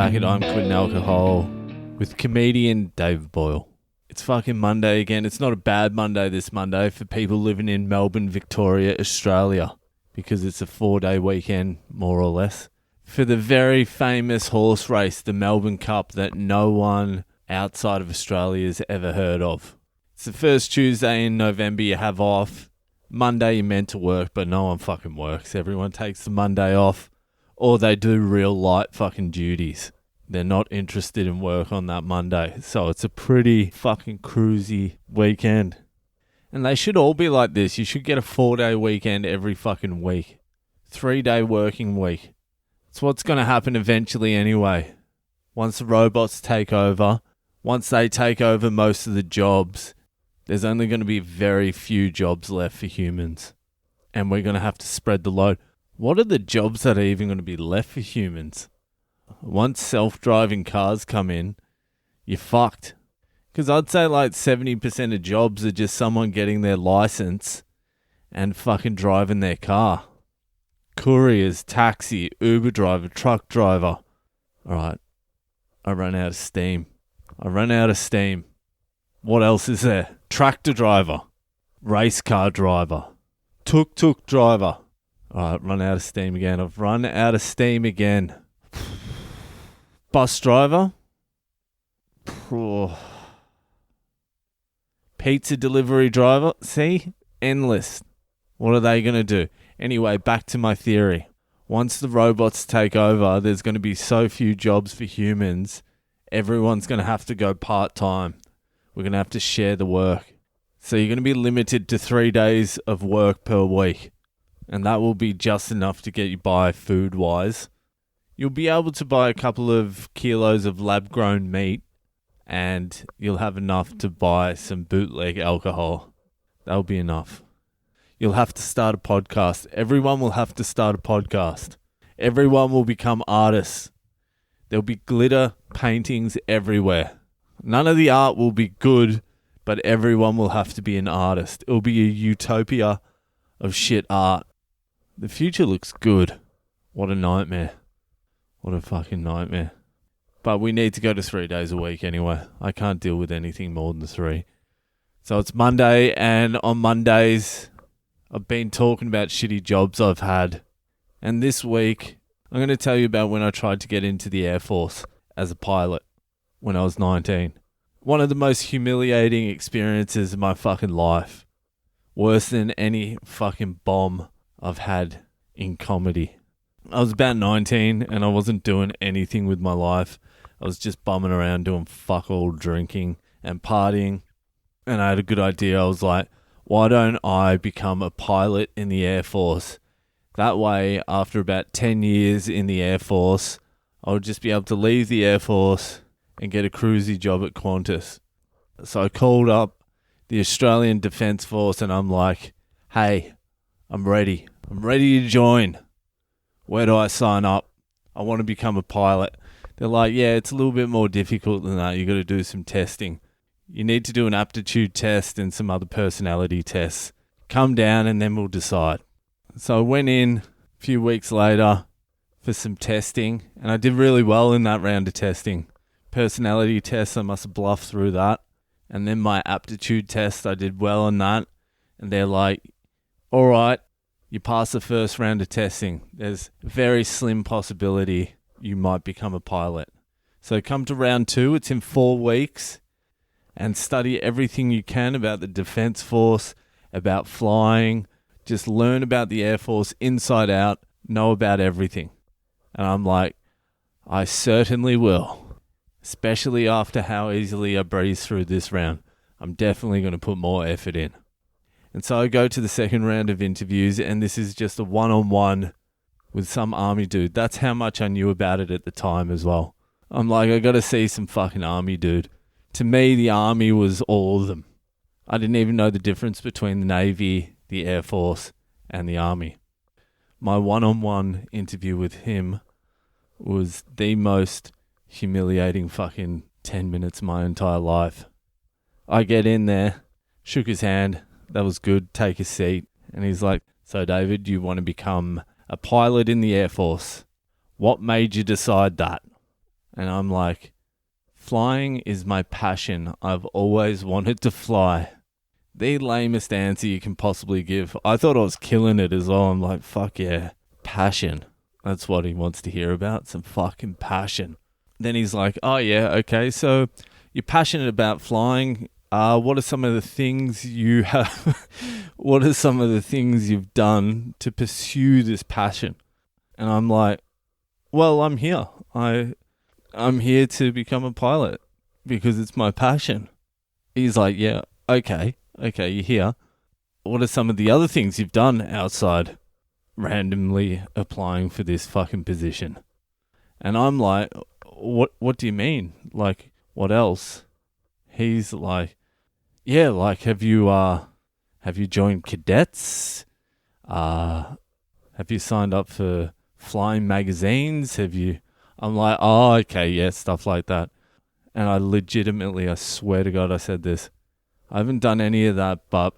back at I'm Quitting Alcohol with comedian David Boyle. It's fucking Monday again. It's not a bad Monday this Monday for people living in Melbourne, Victoria, Australia, because it's a 4-day weekend, more or less, for the very famous horse race, the Melbourne Cup, that no one outside of Australia has ever heard of. It's the first Tuesday in November you have off. Monday you're meant to work, but no one fucking works. Everyone takes the Monday off, or they do real light fucking duties. They're not interested in work on that Monday. So it's a pretty fucking cruisy weekend. And they should all be like this. You should get a 4-day weekend every fucking week. 3-day working week. It's what's going to happen eventually anyway. Once the robots take over, once they take over most of the jobs, there's only going to be very few jobs left for humans. And we're going to have to spread the load. What are the jobs that are even going to be left for humans? Once self-driving cars come in, you're fucked. Because I'd say like 70% of jobs are just someone getting their license and fucking driving their car. Couriers, taxi, Uber driver, truck driver. Alright, I run out of steam. What else is there? Tractor driver, race car driver, tuk-tuk driver. Alright, run out of steam again. I've run out of steam again. Bus driver. Pizza delivery driver. See? Endless. What are they going to do? Anyway, back to my theory. Once the robots take over, there's going to be so few jobs for humans. Everyone's going to have to go part-time. We're going to have to share the work. So you're going to be limited to 3 days of work per week. And that will be just enough to get you by food-wise. You'll be able to buy a couple of kilos of lab-grown meat, and you'll have enough to buy some bootleg alcohol. That'll be enough. You'll have to start a podcast. Everyone will have to start a podcast. Everyone will become artists. There'll be glitter paintings everywhere. None of the art will be good, but everyone will have to be an artist. It'll be a utopia of shit art. The future looks good. What a nightmare. What a fucking nightmare. But we need to go to 3 days a week anyway. I can't deal with anything more than 3. So it's Monday, and on Mondays, I've been talking about shitty jobs I've had. And this week, I'm going to tell you about when I tried to get into the Air Force as a pilot when I was 19. One of the most humiliating experiences of my fucking life. Worse than any fucking bomb I've had in comedy. I was about 19 and I wasn't doing anything with my life. I was just bumming around doing fuck all, drinking and partying. And I had a good idea. I was like, why don't I become a pilot in the Air Force? That way, after about 10 years in the Air Force, I would just be able to leave the Air Force and get a cruisy job at Qantas. So I called up the Australian Defence Force and I'm like, hey, I'm ready. I'm ready to join. Where do I sign up? I want to become a pilot. They're like, yeah, it's a little bit more difficult than that. You got to do some testing. You need to do an aptitude test and some other personality tests. Come down and then we'll decide. So I went in a few weeks later for some testing and I did really well in that round of testing. Personality test, I must have bluffed through that. And then my aptitude test, I did well on that. And they're like, all right, you pass the first round of testing. There's a very slim possibility you might become a pilot. So come to round 2, it's in 4 weeks. And study everything you can about the Defence Force, about flying. Just learn about the Air Force inside out. Know about everything. And I'm like, I certainly will. Especially after how easily I breezed through this round. I'm definitely going to put more effort in. And so I go to the second round of interviews, and this is just a one-on-one with some army dude. That's how much I knew about it at the time as well. I'm like, I got to see some fucking army dude. To me, the army was all of them. I didn't even know the difference between the Navy, the Air Force, and the Army. My one-on-one interview with him was the most humiliating fucking 10 minutes of my entire life. I get in there, shook his hand, that was good, take a seat. And he's like, so David, you want to become a pilot in the Air Force? What made you decide that? And I'm like, flying is my passion. I've always wanted to fly. The lamest answer you can possibly give. I thought I was killing it as well. I'm like, fuck yeah, passion. That's what he wants to hear about, some fucking passion. Then he's like, oh yeah, okay, so you're passionate about flying. What are some of the things you have? What are some of the things you've done to pursue this passion? And I'm like, well, I'm here. I'm here to become a pilot because it's my passion. He's like, yeah, okay, you're here. What are some of the other things you've done outside randomly applying for this fucking position? And I'm like, what do you mean? Like, what else? He's like, yeah, like, have you joined cadets? Have you signed up for flying magazines? I'm like, oh, okay, yeah, stuff like that. And I swear to God, I said this. I haven't done any of that, but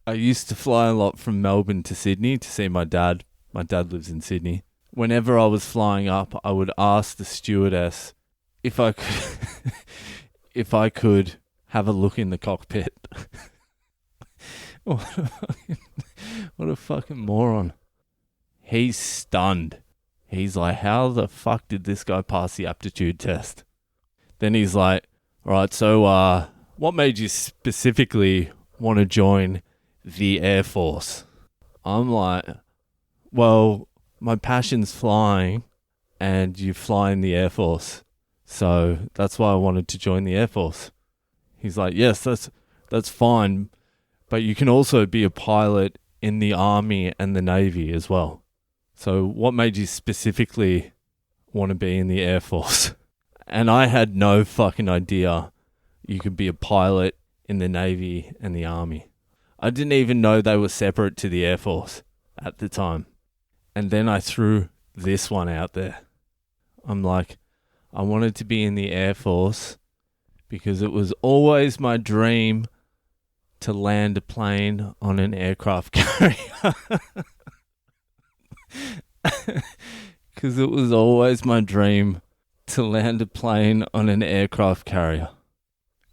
I used to fly a lot from Melbourne to Sydney to see my dad. My dad lives in Sydney. Whenever I was flying up, I would ask the stewardess if I could have a look in the cockpit. What a fucking moron. He's stunned. He's like, how the fuck did this guy pass the aptitude test? Then he's like, all right, so what made you specifically want to join the Air Force? I'm like, well, my passion's flying and you fly in the Air Force. So that's why I wanted to join the Air Force. He's like, yes, that's fine. But you can also be a pilot in the Army and the Navy as well. So what made you specifically want to be in the Air Force? And I had no fucking idea you could be a pilot in the Navy and the Army. I didn't even know they were separate to the Air Force at the time. And then I threw this one out there. I'm like, I wanted to be in the Air Force because it was always my dream to land a plane on an aircraft carrier. Because it was always my dream to land a plane on an aircraft carrier.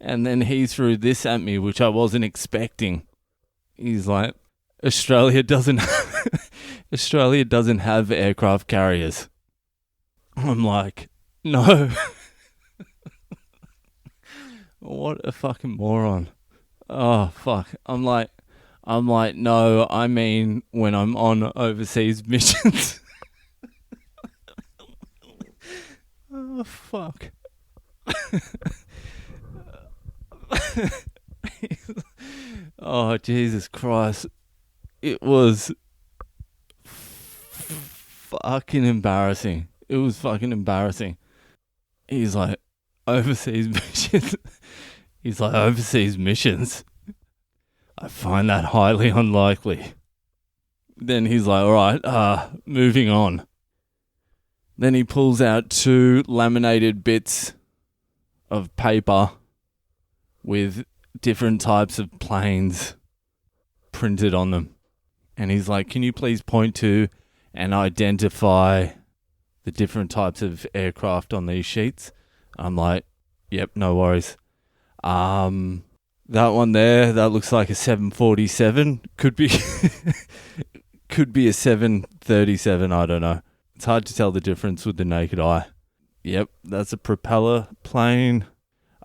And then he threw this at me, which I wasn't expecting. He's like, Australia doesn't have aircraft carriers. I'm like, no. What a fucking moron. Oh, fuck. I'm like, no, I mean when I'm on overseas missions. Oh, fuck. Oh, Jesus Christ. It was fucking embarrassing. It was fucking embarrassing. He's like, overseas missions? He's like, overseas missions? I find that highly unlikely. Then he's like, all right, moving on. Then he pulls out 2 laminated bits of paper with different types of planes printed on them. And he's like, can you please point to and identify the different types of aircraft on these sheets? I'm like, yep, no worries. That one there, that looks like a 747. Could be could be a 737, I don't know. It's hard to tell the difference with the naked eye. Yep, that's a propeller plane.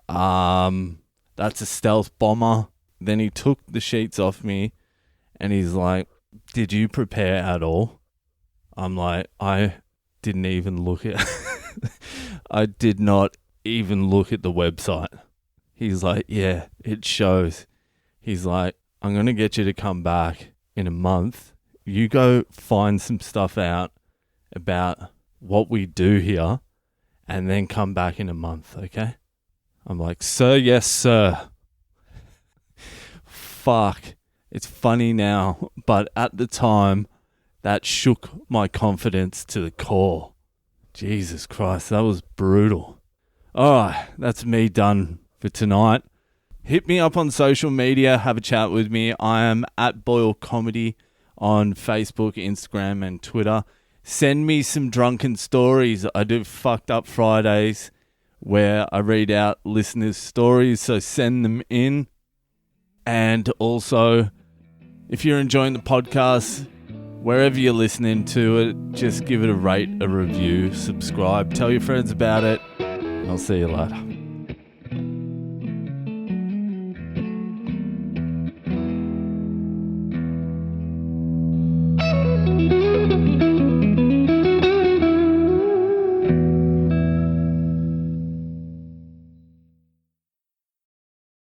That's a stealth bomber. Then he took the sheets off me and he's like, did you prepare at all? I'm like, I didn't even look at I did not even look at the website. He's like, yeah, it shows. He's like, I'm going to get you to come back in a month. You go find some stuff out about what we do here and then come back in a month, okay? I'm like, sir, yes, sir. Fuck. It's funny now, but at the time, that shook my confidence to the core. Jesus Christ, that was brutal. All right, that's me done for tonight. Hit me up on social media, have a chat with me. I am at Boyle Comedy on Facebook, Instagram, and Twitter. Send me some drunken stories. I do fucked up Fridays, where I read out listeners' stories, so send them in. And also, if you're enjoying the podcast, wherever you're listening to it, just give it a rate, a review, subscribe, tell your friends about it. I'll see you later.